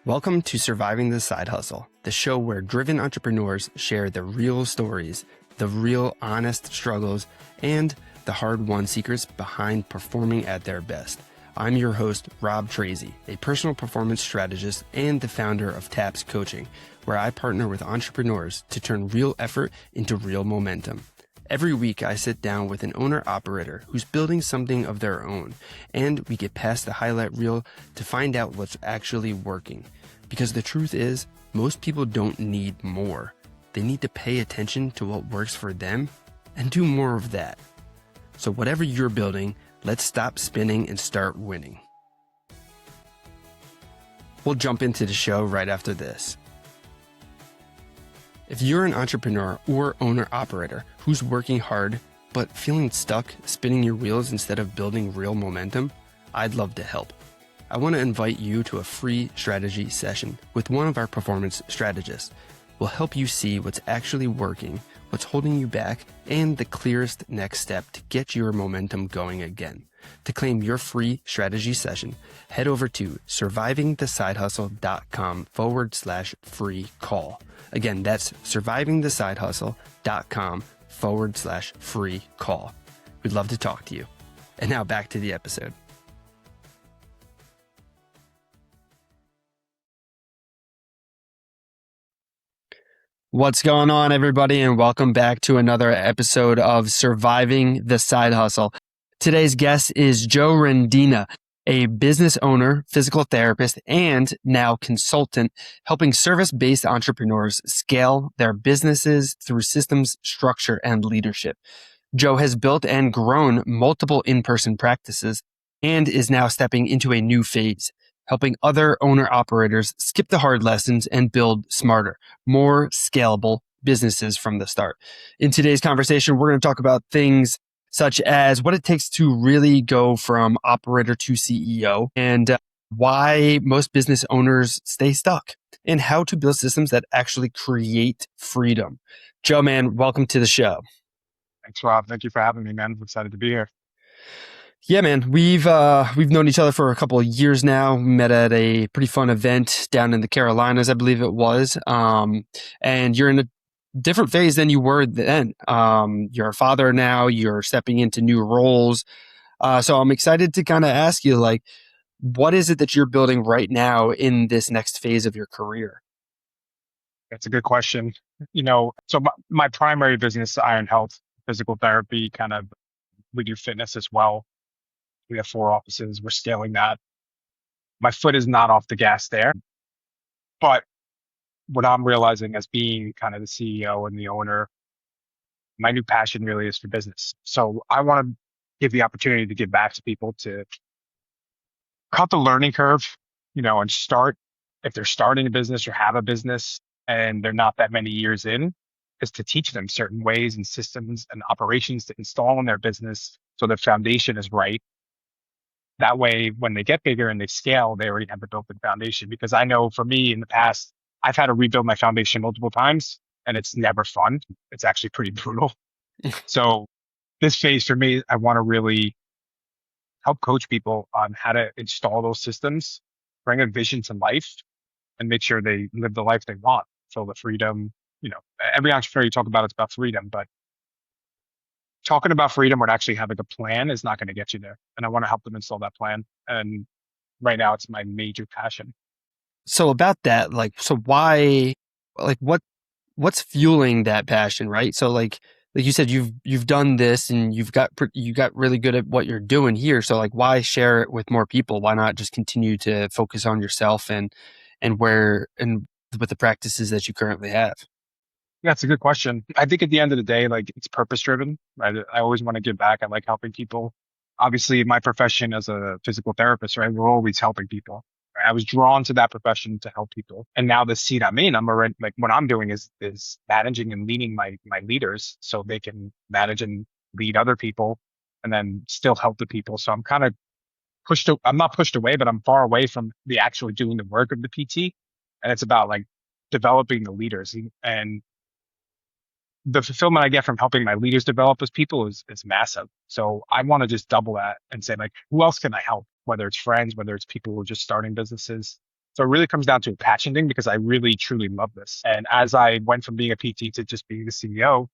Welcome to Surviving the Side Hustle, the show where driven entrepreneurs share the real stories, the real honest struggles, and the hard-won secrets behind performing at their best. I'm your host, Rob Tracy, a personal performance strategist and the founder of TAPS Coaching, where I partner with entrepreneurs to turn real effort into real momentum. Every week, I sit down with an owner-operator who's building something of their own, and we get past the highlight reel to find out what's actually working. Because the truth is, most people don't need more. They need to pay attention to what works for them and do more of that. So whatever you're building, let's stop spinning and start winning. We'll jump into the show right after this. If you're an entrepreneur or owner-operator who's working hard but feeling stuck spinning your wheels instead of building real momentum, I'd love to help. I want to invite you to a free strategy session with one of our performance strategists. We'll help you see what's actually working, what's holding you back, and the clearest next step to get your momentum going again. To claim your free strategy session, head over to survivingthesidehustle.com/free call. Again, that's survivingthesidehustle.com/free call. We'd love to talk to you. And now back to the episode. What's going on, everybody, and welcome back to another episode of Surviving the Side Hustle. Today's guest is Joe Rendina, a business owner, physical therapist, and now consultant, helping service-based entrepreneurs scale their businesses through systems, structure, and leadership. Joe has built and grown multiple in-person practices and is now stepping into a new phase, helping other owner-operators skip the hard lessons and build smarter, more scalable businesses from the start. In today's conversation, we're going to talk about things such as what it takes to really go from operator to CEO and why most business owners stay stuck and how to build systems that actually create freedom. Joe, man, welcome to the show. Thanks, Rob. Thank you for having me, man. I'm excited to be here. Yeah, man, we've known each other for a couple of years now. We met at a pretty fun event down in the Carolinas, I believe it was. And you're in a different phase than you were then. You're a father now. You're stepping into new roles. So I'm excited to kind of ask you, like, what is it that you're building right now in this next phase of your career? That's a good question. So my primary business, Iron Health, physical therapy, kind of, we do fitness as well. We have 4 offices. We're scaling that. My foot is not off the gas there. But what I'm realizing as being kind of the CEO and the owner, my new passion really is for business. So I want to give the opportunity to give back to people, to cut the learning curve, and start, if they're starting a business or have a business and they're not that many years in, is to teach them certain ways and systems and operations to install in their business so the foundation is right. That way, when they get bigger and they scale, they already have a built-in foundation. Because I know for me in the past, I've had to rebuild my foundation multiple times, and it's never fun. It's actually pretty brutal. So this phase for me, I want to really help coach people on how to install those systems, bring a vision to life, and make sure they live the life they want. Feel the freedom. Every entrepreneur you talk about, it's about freedom, but talking about freedom or actually having a plan is not going to get you there. And I want to help them install that plan. And right now it's my major passion. So about that, why, what's fueling that passion, right? So like you said, you've done this and you got really good at what you're doing here. So like, why share it with more people? Why not just continue to focus on yourself and with the practices that you currently have? Yeah, it's a good question. I think at the end of the day, like, it's purpose driven, right? I always want to give back. I like helping people. Obviously, my profession as a physical therapist, right? We're always helping people. Right? I was drawn to that profession to help people. And now the seat I'm in, I'm already, like, what I'm doing is managing and leading my leaders so they can manage and lead other people and then still help the people. So I'm kind of I'm not pushed away, but I'm far away from the actually doing the work of the PT. And it's about like developing the leaders, and the fulfillment I get from helping my leaders develop as people is massive. So I want to just double that and say, like, who else can I help? Whether it's friends, whether it's people who are just starting businesses. So it really comes down to a passion thing because I really truly love this. And as I went from being a PT to just being the CEO,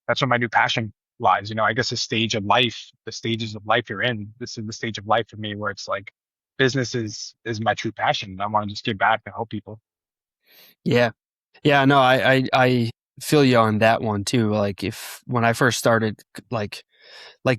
that's where my new passion lies. I guess the stages of life you're in, this is the stage of life for me where it's like business is my true passion. And I want to just give back and help people. Yeah. Yeah, no, I feel you on that one too. Like if when I first started, like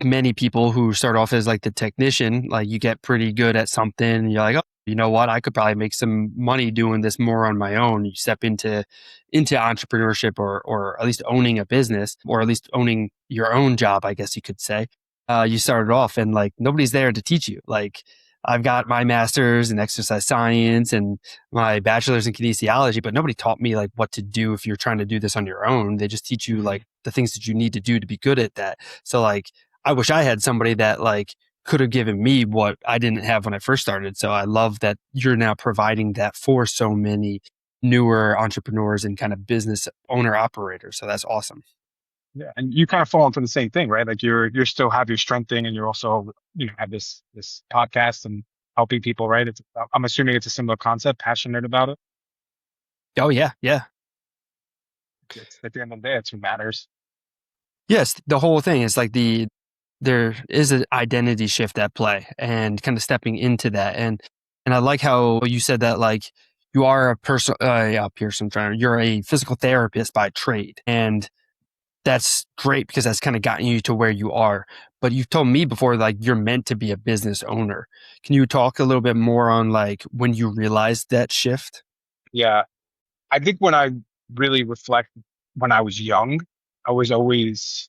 many people who start off as like the technician, like you get pretty good at something and you're like, oh, you know what? I could probably make some money doing this more on my own. You step into entrepreneurship or at least owning a business or at least owning your own job, I guess you could say. You started off and like nobody's there to teach you. Like I've got my master's in exercise science and my bachelor's in kinesiology, but nobody taught me like what to do if you're trying to do this on your own. They just teach you like the things that you need to do to be good at that. So like I wish I had somebody that like could have given me what I didn't have when I first started. So I love that you're now providing that for so many newer entrepreneurs and kind of business owner operators. So that's awesome. Yeah. And you kind of fall into the same thing, right? Like you're still have your strength thing and you're also, have this podcast and helping people, right? I'm assuming it's a similar concept, passionate about it. Oh yeah, yeah. It's at the end of the day, it's what matters. Yes, the whole thing is like there is an identity shift at play and kind of stepping into that. And I like how you said that like you are a person, Pearson trainer, you're a physical therapist by trade. And that's great because that's kind of gotten you to where you are. But you've told me before, like you're meant to be a business owner. Can you talk a little bit more on like when you realized that shift? Yeah. I think when I really reflect when I was young, I was always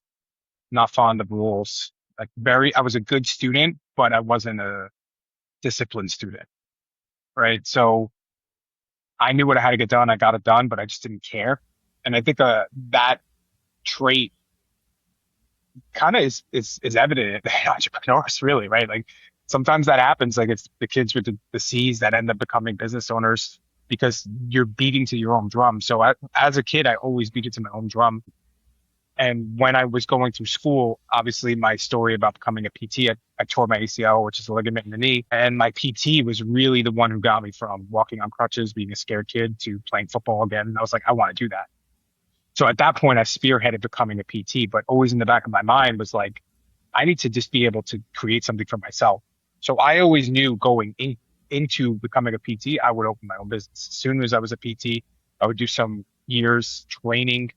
not fond of rules. I was a good student, but I wasn't a disciplined student, right? So I knew what I had to get done. I got it done, but I just didn't care. And I think that trait kind of is evident in entrepreneurs, really, right? Like sometimes that happens. Like it's the kids with the C's that end up becoming business owners because you're beating to your own drum. So as a kid, I always beat it to my own drum. And when I was going through school, obviously my story about becoming a PT, I tore my ACL, which is a ligament in the knee. And my PT was really the one who got me from walking on crutches, being a scared kid, to playing football again. And I was like, I want to do that. So at that point, I spearheaded becoming a PT, but always in the back of my mind was like, I need to just be able to create something for myself. So I always knew into becoming a PT, I would open my own business. As soon as I was a PT, I would do some years training,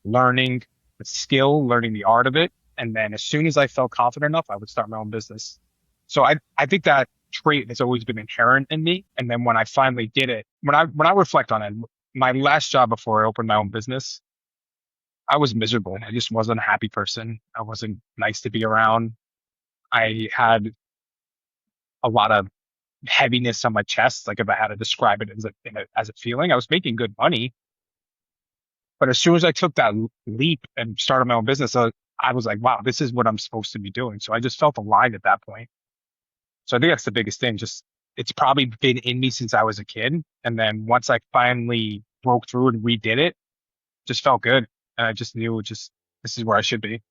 learning the skill, learning the art of it. And then as soon as I felt confident enough, I would start my own business. So I think that trait has always been inherent in me. And then when I finally did it, when I reflect on it, my last job before I opened my own business, I was miserable. I just wasn't a happy person. I wasn't nice to be around. I had a lot of heaviness on my chest. Like if I had to describe it as a feeling, I was making good money. But as soon as I took that leap and started my own business, I was like, wow, this is what I'm supposed to be doing. So I just felt aligned at that point. So I think that's the biggest thing. Just it's probably been in me since I was a kid. And then once I finally broke through and redid it, just felt good. And I just knew just this is where I should be.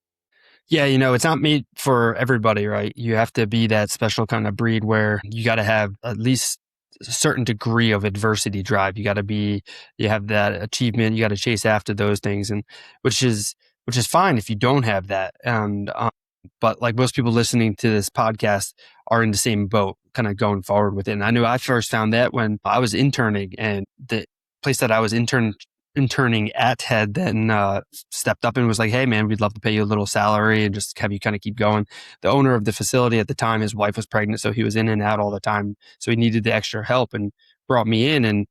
Yeah, it's not made for everybody, right? You have to be that special kind of breed where you got to have at least a certain degree of adversity drive. You have that achievement, you got to chase after those things, and which is fine if you don't have that. And but like most people listening to this podcast are in the same boat, kind of going forward with it. And I knew I first found that when I was interning, and the place that I was interning at had then stepped up and was like, hey man, we'd love to pay you a little salary and just have you kind of keep going. The owner of the facility at the time, his wife was pregnant, so he was in and out all the time, so he needed the extra help and brought me in. And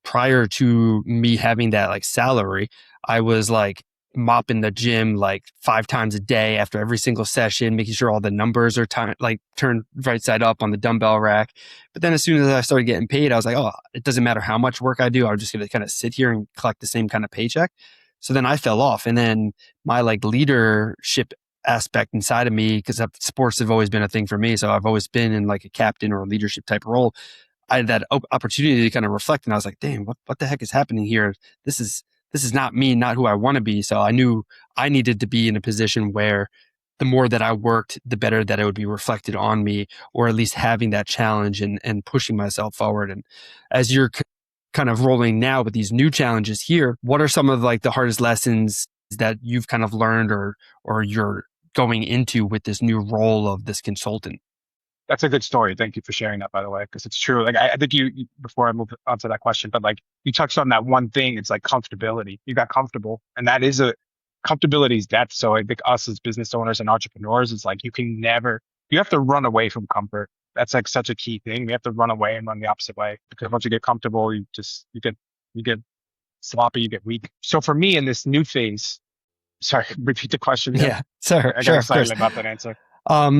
prior to me having that like salary, I was like mopping the gym like 5 times a day after every single session, making sure all the numbers are turned right side up on the dumbbell rack. But then as soon as I started getting paid, I was like, oh, it doesn't matter how much work I do. I'm just going to kind of sit here and collect the same kind of paycheck. So then I fell off. And then my like leadership aspect inside of me, because sports have always been a thing for me. So I've always been in like a captain or a leadership type role. I had that opportunity to kind of reflect, and I was like, damn, what the heck is happening here? This is not me, not who I want to be. So I knew I needed to be in a position where the more that I worked, the better that it would be reflected on me, or at least having that challenge and pushing myself forward. And as you're kind of rolling now with these new challenges here, what are some of like the hardest lessons that you've kind of learned or you're going into with this new role of this consultant? That's a good story. Thank you for sharing that, by the way, because it's true. Like I think before I move on to that question, but like you touched on that one thing. It's like comfortability. You got comfortable, and that is a comfortability is death. So I think us as business owners and entrepreneurs, it's like you have to run away from comfort. That's like such a key thing. We have to run away and run the opposite way because once you get comfortable, you get sloppy, you get weak. So for me in this new phase, sorry, repeat the question again. Yeah, sure, I got sure, of excited course. about that answer.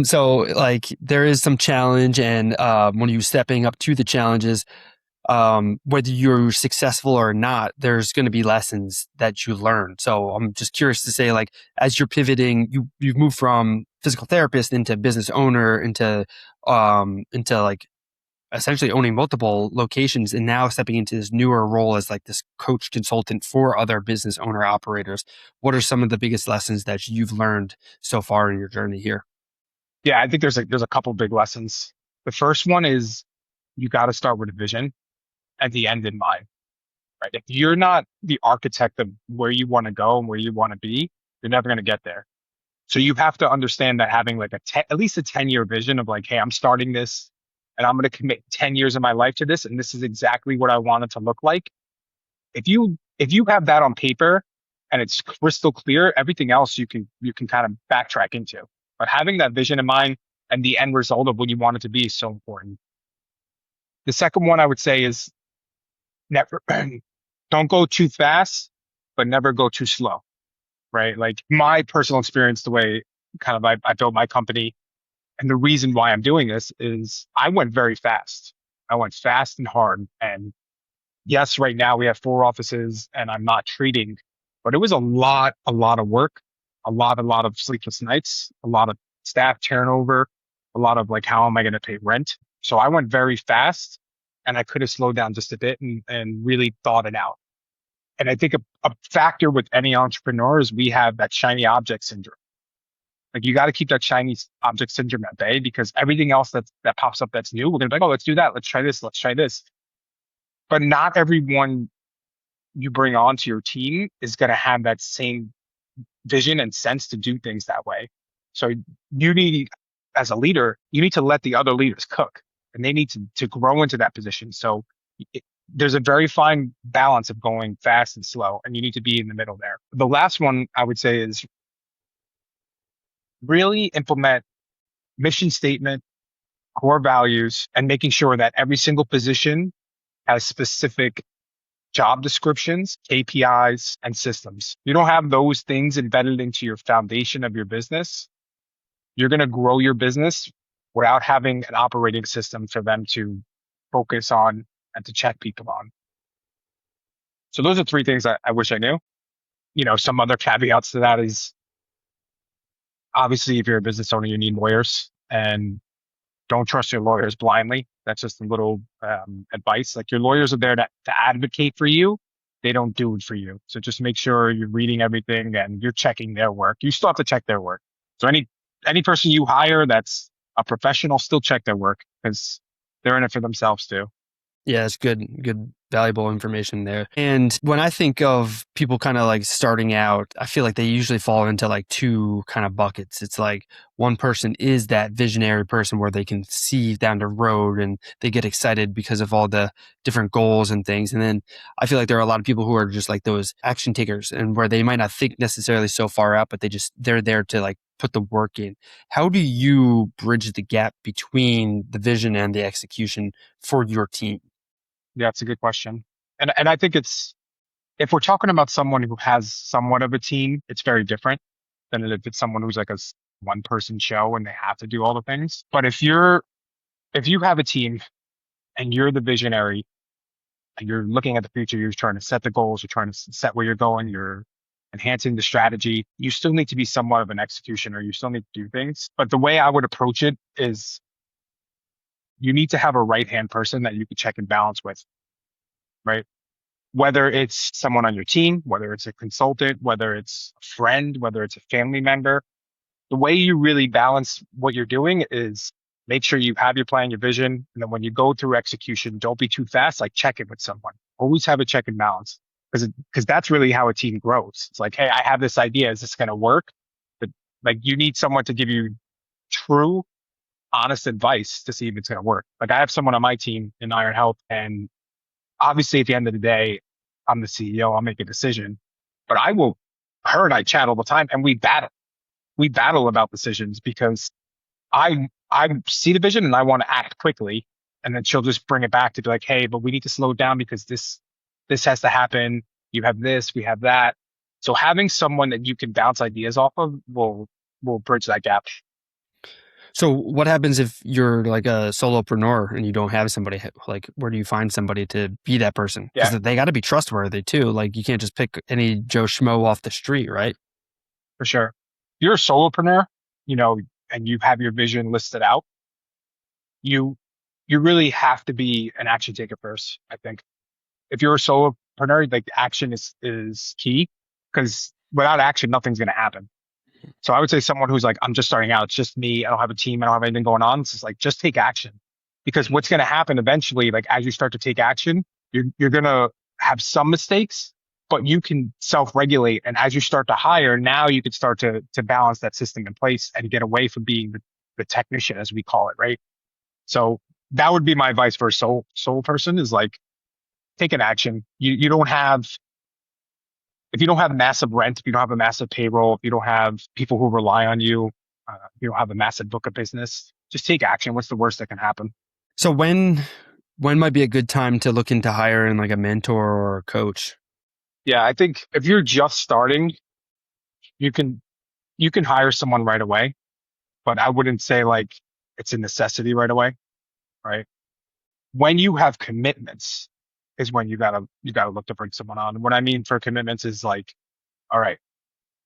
So like there is some challenge, and when you stepping up to the challenges, whether you're successful or not, there's going to be lessons that you learn. So I'm just curious to say, like, as you're pivoting, you've moved from physical therapist into business owner into like essentially owning multiple locations, and now stepping into this newer role as like this coach consultant for other business owner operators. What are some of the biggest lessons that you've learned so far in your journey here? Yeah, I think there's a couple big lessons. The first one is you got to start with a vision and the end in mind, right? If you're not the architect of where you want to go and where you want to be, you're never going to get there. So you have to understand that having like at least a 10-year vision of like, hey, I'm starting this and I'm going to commit 10 years of my life to this, and this is exactly what I want it to look like. If you have that on paper and it's crystal clear, everything else you can kind of backtrack into. But having that vision in mind and the end result of what you want it to be is so important. The second one I would say is never don't go too fast, but never go too slow, right? Like my personal experience, the way kind of I built my company, and the reason why I'm doing this is I went very fast. I went fast and hard. And yes, right now we have 4 offices and I'm not treating, but it was a lot of work, a lot of sleepless nights, a lot of staff turnover, a lot of like, how am I going to pay rent? So I went very fast and I could have slowed down just a bit and really thought it out. And I think a factor with any entrepreneur is we have that shiny object syndrome. Like you got to keep that shiny object syndrome at bay because everything else that pops up that's new, we're gonna be like, oh, let's do that. Let's try this. Let's try this. But not everyone you bring onto your team is gonna have that same vision and sense to do things that way. So you need, as a leader, you need to let the other leaders cook, and they need to grow into that position. So there's a very fine balance of going fast and slow, and you need to be in the middle there. The last one I would say is really implement mission statement, core values, and making sure that every single position has specific job descriptions, KPIs, and systems. You don't have those things embedded into your foundation of your business. You're going to grow your business without having an operating system for them to focus on and to check people on. So those are 3 things I wish I knew. Some other caveats to that is obviously if you're a business owner, you need lawyers, and don't trust your lawyers blindly. That's just a little advice. Like your lawyers are there to advocate for you. They don't do it for you. So just make sure you're reading everything and you're checking their work. You still have to check their work. So any person you hire that's a professional, still check their work because they're in it for themselves too. Yeah, it's good, valuable information there. And when I think of people kind of like starting out, I feel like they usually fall into like 2 kind of buckets. It's like one person is that visionary person where they can see down the road and they get excited because of all the different goals and things. And then I feel like there are a lot of people who are just like those action takers, and where they might not think necessarily so far out, but they're there to like put the work in. How do you bridge the gap between the vision and the execution for your team? Yeah, it's a good question. And I think if we're talking about someone who has somewhat of a team, it's very different than if it's someone who's like a one person show and they have to do all the things. But if you have a team and you're the visionary and you're looking at the future, you're trying to set the goals, you're trying to set where you're going, you're enhancing the strategy, you still need to be somewhat of an executioner. You still need to do things. But the way I would approach it is you need to have a right hand person that you can check and balance with, right? Whether it's someone on your team, whether it's a consultant, whether it's a friend, whether it's a family member, the way you really balance what you're doing is make sure you have your plan, your vision. And then when you go through execution, don't be too fast. Like check it with someone. Always have a check and balance because that's really how a team grows. It's like, hey, I have this idea. Is this going to work? But like you need someone to give you true, honest advice to see if it's going to work. Like I have someone on my team in Iron Health, and obviously at the end of the day, I'm the CEO. I'll make a decision, but her and I chat all the time, and we battle. We battle about decisions because I see the vision and I want to act quickly, and then she'll just bring it back to be like, hey, but we need to slow down because this has to happen. You have this, we have that. So having someone that you can bounce ideas off of will bridge that gap. So what happens if you're like a solopreneur and you don't have somebody? Like, where do you find somebody to be that person? Yeah, Because they got to be trustworthy too. Like, you can't just pick any Joe Schmo off the street, right? for sure. If you're a solopreneur, and you have your vision listed out, you you really have to be an action taker first, I think. If you're a solopreneur, like action is key because without action, nothing's going to happen. So I would say someone who's like, I'm just starting out. It's just me. I don't have a team. I don't have anything going on. It's just like, just take action because what's going to happen eventually, like as you start to take action, you're going to have some mistakes, but you can self-regulate. And as you start to hire, now you can start to balance that system in place and get away from being the technician, as we call it. Right. So that would be my advice for a soul person is like, take an action. You don't have, if you don't have massive rent, if you don't have a massive payroll, if you don't have people who rely on you, if you don't have a massive book of business, just take action. What's the worst that can happen? So when might be a good time to look into hiring like a mentor or a coach? Yeah, I think if you're just starting, you can hire someone right away, but I wouldn't say like it's a necessity right away, right? When you have commitments is when you gotta look to bring someone on. What I mean for commitments is like, all right,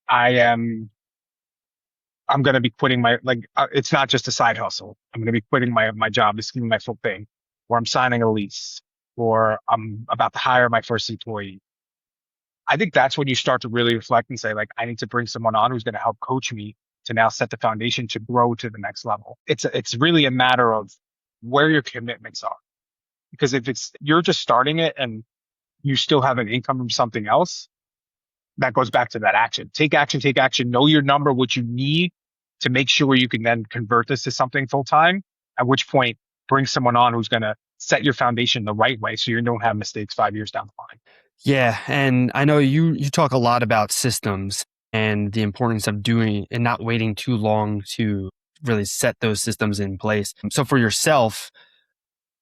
I am I'm going to be quitting it's not just a side hustle. I'm going to be quitting my job. This is gonna be my full thing, or I'm signing a lease, or I'm about to hire my first employee. I think that's when you start to really reflect and say, like, I need to bring someone on who's going to help coach me to now set the foundation to grow to the next level. It's really a matter of where your commitments are. Because if you're just starting it and you still have an income from something else, that goes back to that action. Take action, take action, know your number, what you need to make sure you can then convert this to something full time, at which point bring someone on who's going to set your foundation the right way so you don't have mistakes 5 years down the line. Yeah, and I know you talk a lot about systems and the importance of doing and not waiting too long to really set those systems in place. So for yourself,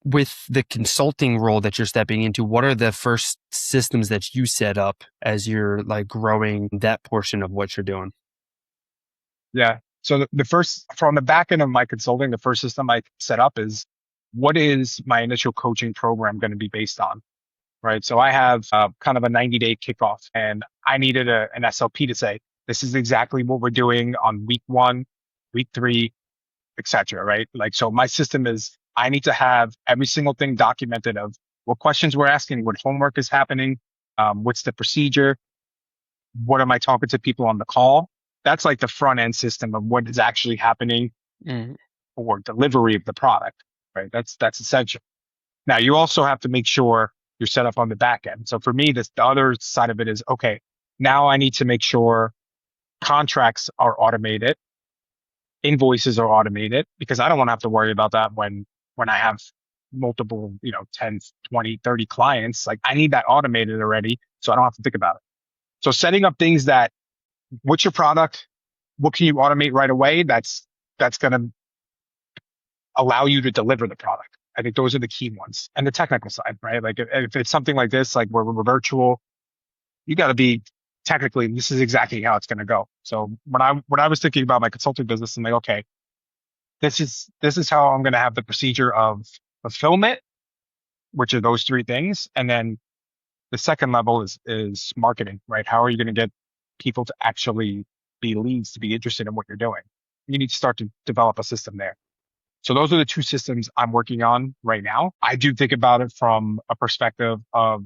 with the consulting role that you're stepping into, what are the first systems that you set up as you're like growing that portion of what you're doing? Yeah. So the first, from the back end of my consulting, the first system I set up is what is my initial coaching program going to be based on? Right. So I have kind of a 90-day kickoff, and I needed an SLP to say, this is exactly what we're doing on week 1, week 3, etc. Right. Like, so my system is I need to have every single thing documented of what questions we're asking, what homework is happening, what's the procedure, what am I talking to people on the call? That's like the front end system of what is actually happening Mm. for delivery of the product, right? That's essential. Now you also have to make sure you're set up on the back end. So for me, the other side of it is, okay, now I need to make sure contracts are automated, invoices are automated, because I don't want to have to worry about that when I have multiple, 10, 20, 30 clients. Like I need that automated already, so I don't have to think about it. So setting up things that, what's your product? What can you automate right away? That's going to allow you to deliver the product. I think those are the key ones. And the technical side, right? Like if it's something like this, like where we're virtual, you got to be technically, this is exactly how it's going to go. So when I was thinking about my consulting business, I'm like, okay, this is how I'm going to have the procedure of fulfillment, which are those 3 things. And then the second level is marketing, right? How are you going to get people to actually be leads, to be interested in what you're doing? You need to start to develop a system there. So those are the 2 systems I'm working on right now. I do think about it from a perspective of,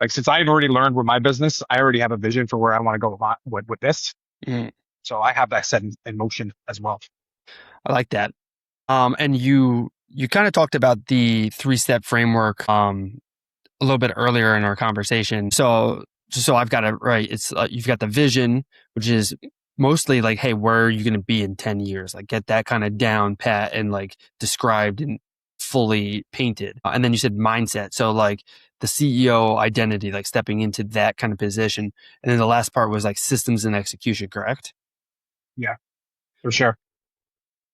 like, since I've already learned with my business, I already have a vision for where I want to go with this. Mm. So I have that set in motion as well. I like that. And you kind of talked about the 3-step framework a little bit earlier in our conversation. So just so I've got it right, it's you've got the vision, which is mostly like, hey, where are you going to be in 10 years? Like get that kind of down pat and like described and fully painted. And then you said mindset. So like the CEO identity, like stepping into that kind of position. And then the last part was like systems and execution, correct? Yeah, for sure.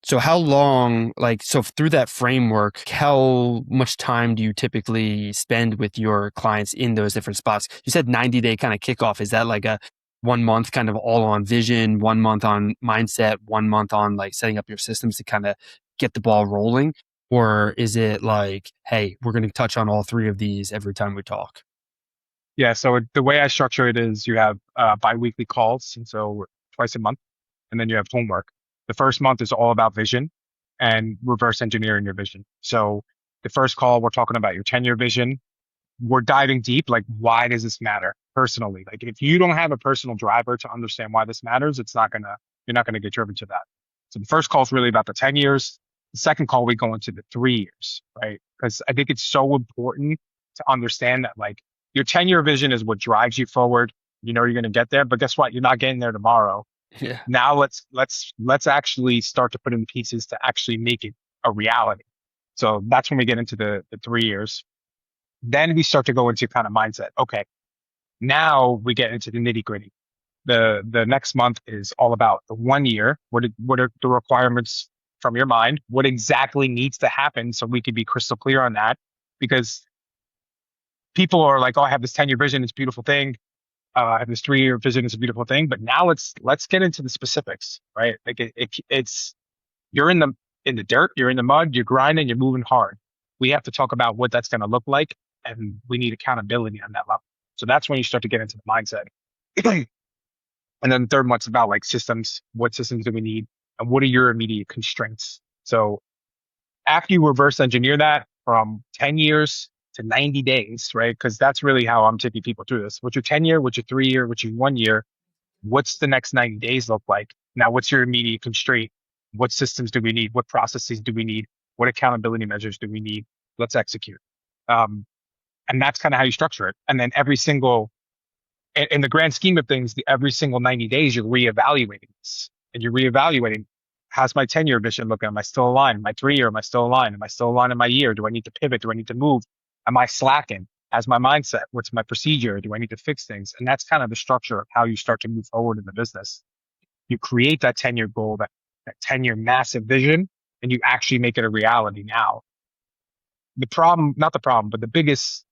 So how long, like, so through that framework, how much time do you typically spend with your clients in those different spots? You said 90-day kind of kickoff. Is that like a 1 month kind of all on vision, 1 month on mindset, 1 month on like setting up your systems to kind of get the ball rolling? Or is it like, hey, we're going to touch on all three of these every time we talk? Yeah. So the way I structure it is you have biweekly calls, and so twice a month, and then you have homework. The first month is all about vision and reverse engineering your vision. So the first call, we're talking about your 10-year vision. We're diving deep, like why does this matter personally? Like if you don't have a personal driver to understand why this matters, you're not gonna get driven to that. So the first call is really about the 10 years. The second call, we go into the 3 years, right? Because I think it's so important to understand that like your 10-year vision is what drives you forward. You know you're gonna get there, but guess what? You're not getting there tomorrow. Yeah. Now let's actually start to put in pieces to actually make it a reality. So that's when we get into the 3 years. Then we start to go into kind of mindset. Okay, now we get into the nitty gritty. The next month is all about the 1 year. What are the requirements from your mind? What exactly needs to happen so we could be crystal clear on that? Because people are like, oh, I have this 10-year vision, it's a beautiful thing. I have this 3-year vision, it's a beautiful thing. But now let's get into the specifics, right? Like it's you're in the dirt, you're in the mud, you're grinding, you're moving hard. We have to talk about what that's going to look like, and we need accountability on that level. So that's when you start to get into the mindset. And then the third one's about like systems. What systems do we need, and what are your immediate constraints? So after you reverse engineer that from 10 years to 90 days, right? Because that's really how I'm taking people through this. What's your 10-year? What's your 3-year? What's your 1 year? What's the next 90 days look like? Now, what's your immediate constraint? What systems do we need? What processes do we need? What accountability measures do we need? Let's execute. Um, and that's kind of how you structure it. And then in the grand scheme of things, every single 90 days, you're reevaluating this, and you're reevaluating, how's my 10-year vision looking? Am I still aligned? My 3-year, am I still aligned? Am I still aligned in my year? Do I need to pivot? Do I need to move? Am I slacking? How's my mindset? What's my procedure? Do I need to fix things? And that's kind of the structure of how you start to move forward in the business. You create that 10-year goal, that 10-year massive vision, and you actually make it a reality now. Not the problem, but the biggest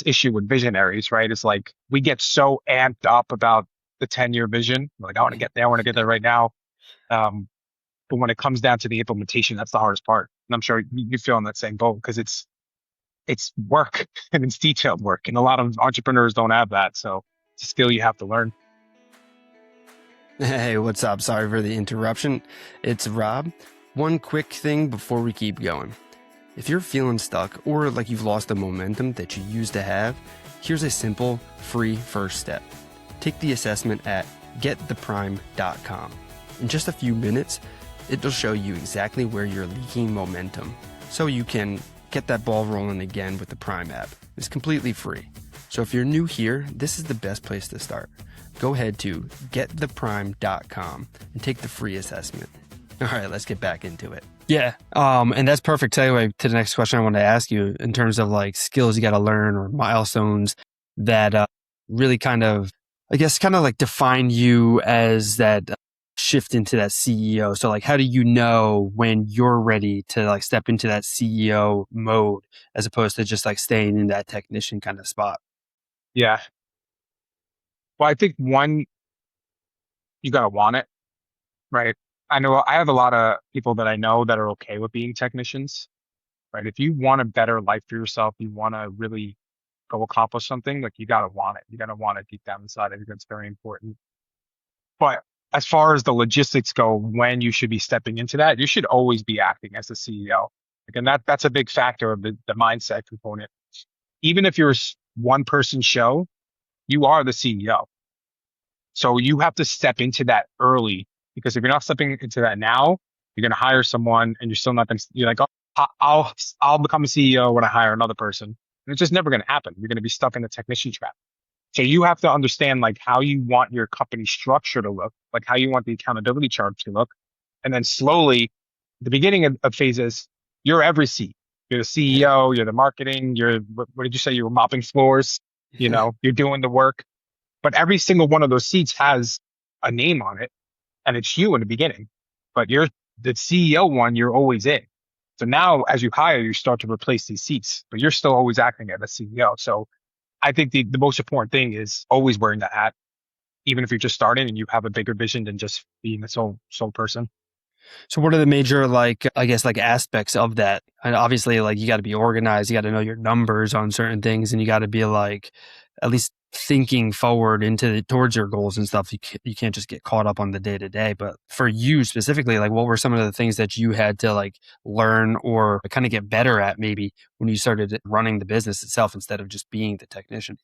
issue with visionaries, right, is like we get so amped up about the 10-year vision. Like, I want to get there, I want to get there right now. But when it comes down to the implementation, that's the hardest part. And I'm sure you feel in that same boat because it's work and it's detailed work. And a lot of entrepreneurs don't have that. So it's a skill you have to learn. Hey, what's up? Sorry for the interruption. It's Rob. One quick thing before we keep going. If you're feeling stuck or like you've lost the momentum that you used to have, here's a simple, free first step. Take the assessment at gettheprime.com. In just a few minutes, it'll show you exactly where you're leaking momentum so you can get that ball rolling again with the Prime app. It's completely free. So if you're new here, this is the best place to start. Go ahead to gettheprime.com and take the free assessment. All right, let's get back into it. Yeah, and that's perfect segue to the next question I want to ask you in terms of like skills you got to learn or milestones that really kind of, I guess, kind of like define you as that shift into that CEO. So like, how do you know when you're ready to like step into that CEO mode as opposed to just like staying in that technician kind of spot? Yeah. Well, I think one, you got to want it, right? I know I have a lot of people that I know that are okay with being technicians, right? If you want a better life for yourself, you want to really go accomplish something, like you got to want it. You got to want it deep down inside. I think that's very important. But as far as the logistics go, when you should be stepping into that, you should always be acting as the CEO. Again, that's a big factor of the mindset component. Even if you're a one person show, you are the CEO. So you have to step into that early, because if you're not stepping into that now, you're going to hire someone and you're still not going to, you're like, oh, I'll become a CEO when I hire another person. And it's just never going to happen. You're going to be stuck in the technician trap. So you have to understand like how you want your company structure to look, like how you want the accountability chart to look. And then slowly, the beginning of phases, you're every seat. You're the CEO, you're the marketing, what did you say? You were mopping floors, you're doing the work. But every single one of those seats has a name on it, and it's you in the beginning. But you're the CEO one, you're always in. So now as you hire, you start to replace these seats, but you're still always acting as a CEO. So I think the most important thing is always wearing that hat, even if you're just starting and you have a bigger vision than just being a sole person. So what are the major, like, I guess, like aspects of that? And obviously, like, you got to be organized, you got to know your numbers on certain things, and you got to be like, at least thinking forward towards your goals and stuff. You can't just get caught up on the day to day. But for you specifically, like, what were some of the things that you had to like learn or kind of get better at maybe when you started running the business itself instead of just being the technician?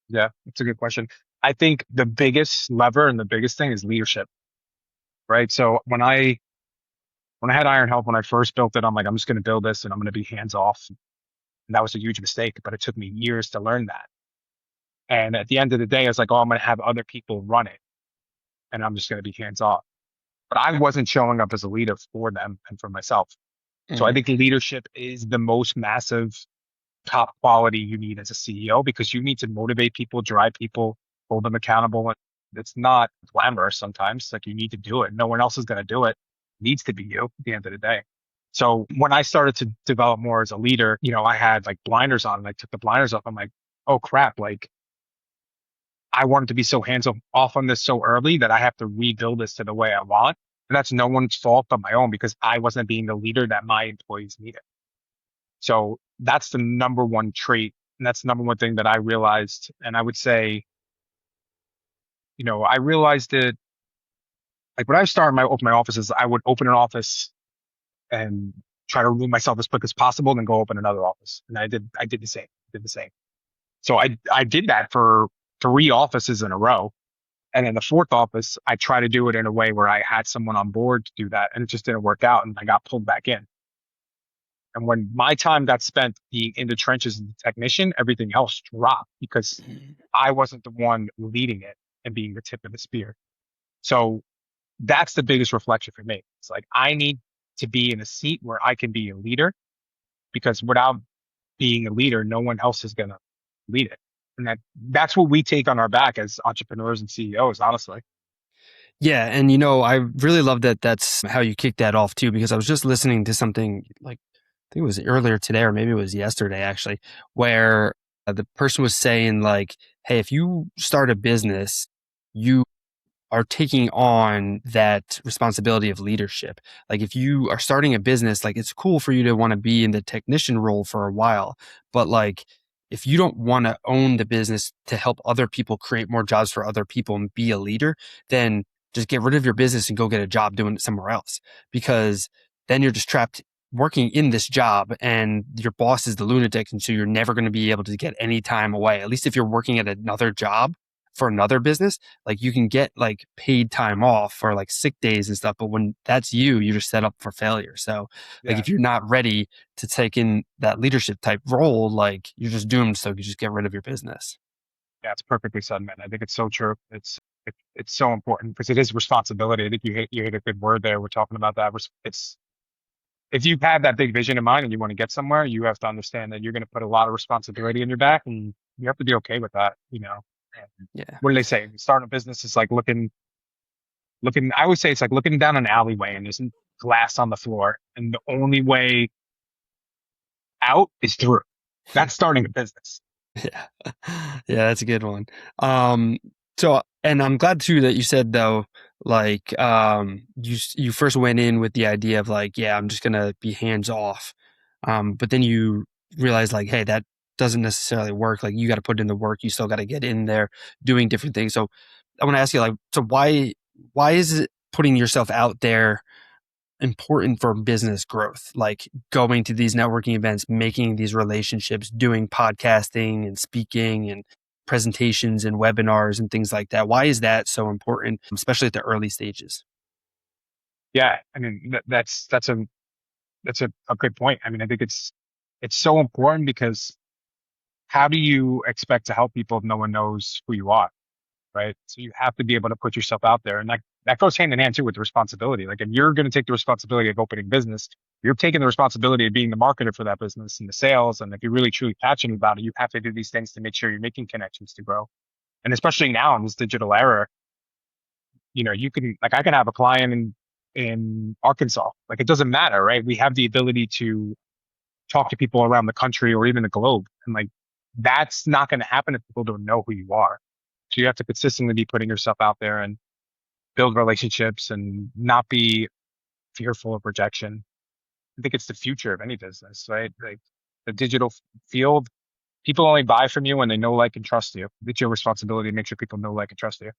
Yeah, that's a good question. I think the biggest lever and the biggest thing is leadership, right? So when I had Iron Health, when I first built it, I'm like, I'm just going to build this and I'm going to be hands off. And that was a huge mistake, but it took me years to learn that. And at the end of the day, I was like, oh, I'm going to have other people run it and I'm just going to be hands off. But I wasn't showing up as a leader for them and for myself. So I Mhm. think leadership is the most massive top quality you need as a CEO, because you need to motivate people, drive people, hold them accountable. And it's not glamorous sometimes. Like you need to do it. No one else is going to do it. It needs to be you at the end of the day. So when I started to develop more as a leader, I had like blinders on and I took the blinders off. I'm like, oh crap. Like I wanted to be so hands off on this so early that I have to rebuild this to the way I want. And that's no one's fault but my own, because I wasn't being the leader that my employees needed. So that's the number one trait. And that's the number one thing that I realized. And I would say, I realized it like when I started open my offices, I would open an office and try to remove myself as quick as possible, and then go open another office. And I did the same, did the same. So I did that for 3 offices in a row. And in the fourth office, I tried to do it in a way where I had someone on board to do that, and it just didn't work out. And I got pulled back in. And when my time got spent being in the trenches as a technician, everything else dropped because I wasn't the one leading it and being the tip of the spear. So that's the biggest reflection for me. It's like I need to be in a seat where I can be a leader, because without being a leader, no one else is going to lead it. And that's what we take on our back as entrepreneurs and CEOs, honestly. Yeah, and I really love that that's how you kick that off too, because I was just listening to something like I think it was earlier today or maybe it was yesterday actually, where the person was saying like, hey, if you start a business, you are taking on that responsibility of leadership. Like if you are starting a business, like it's cool for you to want to be in the technician role for a while, but like if you don't want to own the business to help other people create more jobs for other people and be a leader, then just get rid of your business and go get a job doing it somewhere else, because then you're just trapped working in this job and your boss is the lunatic. And so you're never going to be able to get any time away. At least if you're working at another job for another business, like you can get like paid time off for like sick days and stuff. But when that's you're just set up for failure. So like Yeah. if you're not ready to take in that leadership type role, like you're just doomed. So you just get rid of your business. Yeah, it's perfectly said, man. I think it's so true. It's so important because it is responsibility. I think you hit a good word there. We're talking about that. It's if you have that big vision in mind and you want to get somewhere, you have to understand that you're going to put a lot of responsibility in your back, and you have to be okay with that. And Yeah. what do they say? Starting a business is like looking. I would say it's like looking down an alleyway and there's glass on the floor, and the only way out is through. That's starting a business. Yeah. Yeah, that's a good one. Um, so, and I'm glad too that you said though, like, you first went in with the idea of like, yeah, I'm just gonna be hands off. But then you realize like, hey, that doesn't necessarily work. Like you got to put in the work. You still got to get in there doing different things. So I want to ask you like, so why is it putting yourself out there important for business growth, like going to these networking events, making these relationships, doing podcasting and speaking and presentations and webinars and things like that. Why is that so important, especially at the early stages? Yeah, I mean that's a good point. I mean, I think it's so important because how do you expect to help people if no one knows who you are, right? So you have to be able to put yourself out there, and that goes hand in hand too with the responsibility. Like if you're going to take the responsibility of opening business, you're taking the responsibility of being the marketer for that business and the sales. And if you're really truly passionate about it, you have to do these things to make sure you're making connections to grow. And especially now in this digital era, you can like I can have a client in Arkansas. Like it doesn't matter, right? We have the ability to talk to people around the country or even the globe. And like that's not going to happen if people don't know who you are. So you have to consistently be putting yourself out there and build relationships and not be fearful of rejection. I think it's the future of any business, right? Like the digital field, people only buy from you when they know, like, and trust you. It's your responsibility to make sure people know, like, and trust you.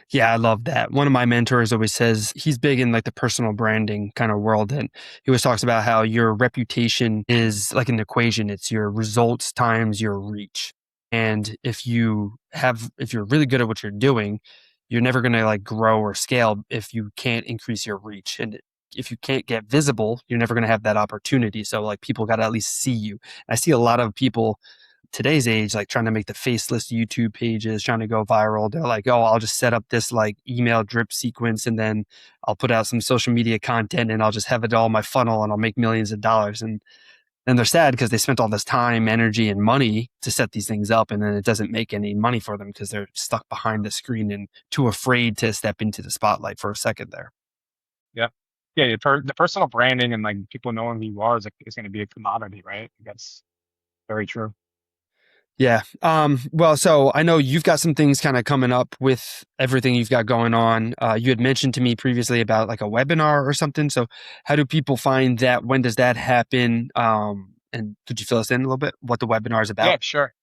Yeah, I love that. One of my mentors always says he's big in like the personal branding kind of world. And he always talks about how your reputation is like an equation. It's your results times your reach. And if you're really good at what you're doing, you're never going to like grow or scale if you can't increase your reach. And if you can't get visible, you're never going to have that opportunity. So like people got to at least see you. I see a lot of people today's age, like trying to make the faceless YouTube pages, trying to go viral. They're like, oh, I'll just set up this like email drip sequence and then I'll put out some social media content and I'll just have it all in my funnel and I'll make millions of dollars. And then they're sad because they spent all this time, energy, and money to set these things up. And then it doesn't make any money for them because they're stuck behind the screen and too afraid to step into the spotlight for a second there. Yeah. Yeah. The personal branding and like people knowing who you are is going to be a commodity, right? That's very true. Yeah. Well, so I know you've got some things kind of coming up with everything you've got going on. You had mentioned to me previously about like a webinar or something. So how do people find that? When does that happen? And could you fill us in a little bit what the webinar is Yeah, about? sure.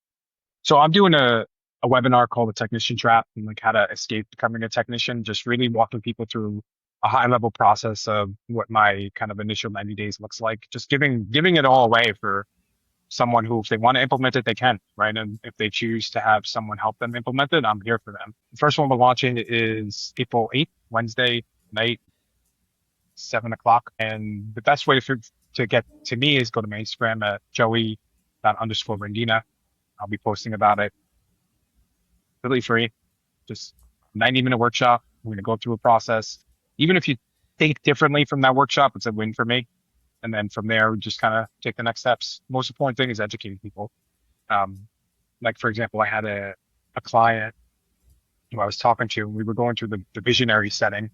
So I'm doing a webinar called the Technician Trap and like how to escape becoming a technician, just really walking people through a high level process of what my kind of initial 90 days looks like. Just giving it all away for someone who, if they want to implement it, they can, right? And if they choose to have someone help them implement it, I'm here for them. The first one we're launching is April 8th, Wednesday night, 7 o'clock. And the best way to get to me is go to my Instagram at Joey_Rendina. I'll be posting about it. Completely free, just 90-minute workshop. We're going to go through a process. Even if you think differently from that workshop, it's a win for me. And then from there, we just kind of take the next steps. Most important thing is educating people. Like, for example, I had a client who I was talking to, and we were going through the visionary setting.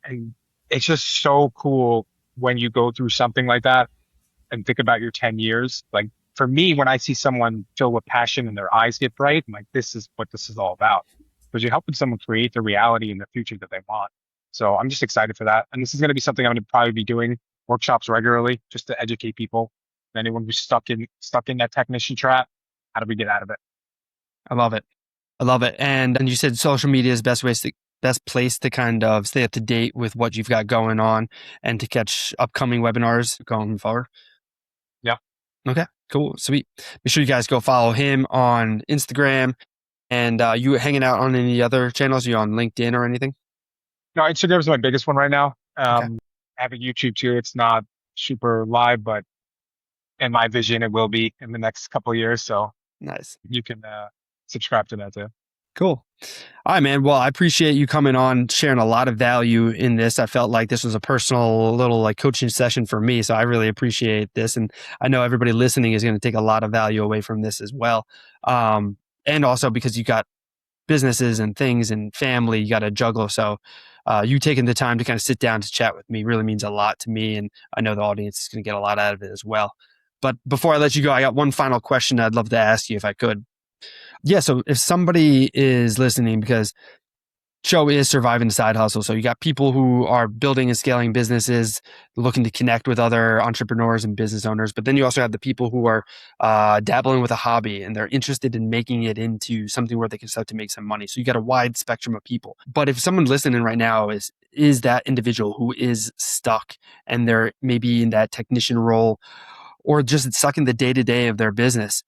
And it's just so cool when you go through something like that and think about your 10 years. Like for me, when I see someone filled with passion and their eyes get bright, I'm like, this is what this is all about. Because you're helping someone create the reality and the future that they want. So I'm just excited for that. And this is going to be something I'm going to probably be doing workshops regularly just to educate people. Anyone who's stuck in that technician trap, how do we get out of it? I love it. I love it. And you said social media is best place to kind of stay up to date with what you've got going on and to catch upcoming webinars going forward. Yeah. Okay, cool. Sweet. Make sure you guys go follow him on Instagram. And you hanging out on any other channels? You on LinkedIn or anything? No, Instagram's my biggest one right now. Okay. I have a YouTube too. It's not super live, but in my vision, it will be in the next couple of years. So Nice. you can subscribe to that too. Cool. All right, man. Well, I appreciate you coming on, sharing a lot of value in this. I felt like this was a personal little like coaching session for me. So I really appreciate this. And I know everybody listening is going to take a lot of value away from this as well. And also because you got businesses and things and family, you got to juggle. So you taking the time to kind of sit down to chat with me really means a lot to me. And I know the audience is going to get a lot out of it as well. But before I let you go, I got one final question I'd love to ask you if I could. Yeah. So if somebody is listening, because show is surviving the side hustle. So you got people who are building and scaling businesses, looking to connect with other entrepreneurs and business owners. But then you also have the people who are dabbling with a hobby and they're interested in making it into something where they can start to make some money. So you got a wide spectrum of people. But if someone listening right now is that individual who is stuck and they're maybe in that technician role or just stuck in the day-to-day of their business,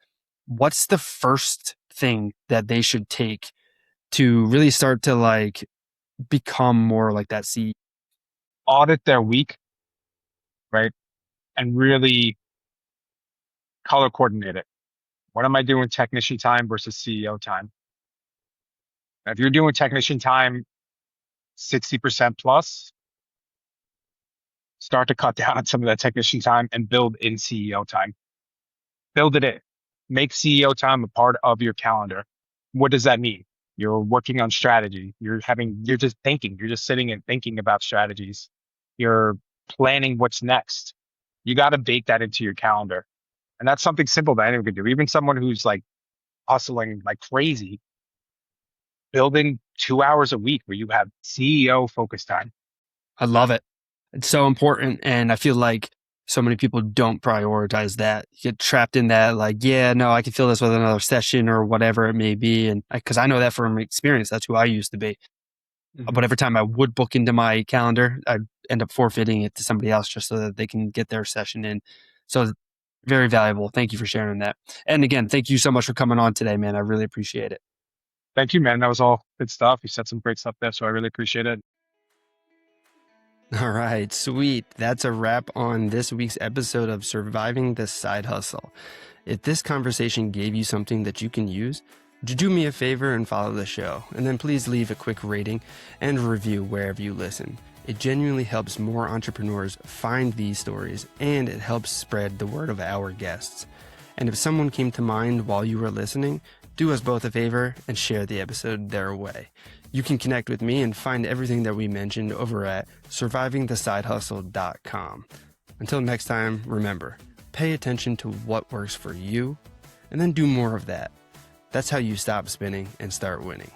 what's the first thing that they should take to really start to like become more like that CEO? Audit their week, right? And really color coordinate it. What am I doing technician time versus CEO time? If you're doing technician time 60% plus, start to cut down on some of that technician time and build in CEO time. Build it in. Make CEO time a part of your calendar. What does that mean? You're working on strategy. You're just thinking. You're just sitting and thinking about strategies. You're planning what's next. You got to bake that into your calendar. And that's something simple that anyone can do. Even someone who's like hustling like crazy, building 2 hours a week where you have CEO focus time. I love it. It's so important. And I feel like so many people don't prioritize that. You get trapped in that, like, yeah, no, I can fill this with another session or whatever it may be. And because I know that from experience, that's who I used to be. But every time I would book into my calendar, I'd end up forfeiting it to somebody else just so that they can get their session in. So very valuable. Thank you for sharing that. And again, thank you so much for coming on today, man. I really appreciate it. Thank you, man. That was all good stuff. You said some great stuff there, so I really appreciate it. All right, sweet. That's a wrap on this week's episode of Surviving the Side Hustle. If this conversation gave you something that you can use, would you do me a favor and follow the show? And then please leave a quick rating and review wherever you listen. It genuinely helps more entrepreneurs find these stories, and it helps spread the word of our guests. And if someone came to mind while you were listening, do us both a favor and share the episode their way. You can connect with me and find everything that we mentioned over at survivingthesidehustle.com. Until next time, remember, pay attention to what works for you and then do more of that. That's how you stop spinning and start winning.